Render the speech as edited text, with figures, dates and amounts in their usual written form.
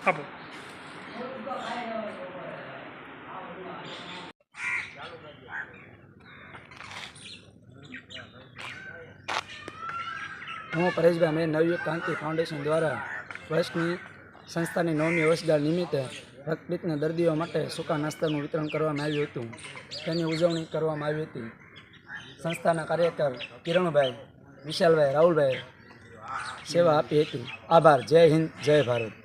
આપો હું પરેશભાઈ મેં નવયુગ ક્રાંતિ ફાઉન્ડેશન દ્વારા ટ્રસ્ટની સંસ્થાની 9મી વર્ષગાંઠ નિમિત્તે રક્તપિત્તના દર્દીઓ માટે સૂકા નાસ્તાનું વિતરણ કરવામાં આવ્યું હતું. તેની ઉજવણી કરવામાં આવી હતી. સંસ્થાના કાર્યકર કિરણભાઈ, વિશાલભાઈ, રાહુલભાઈ સેવા આપી હતી. આભાર. જય હિન્દ, જય ભારત.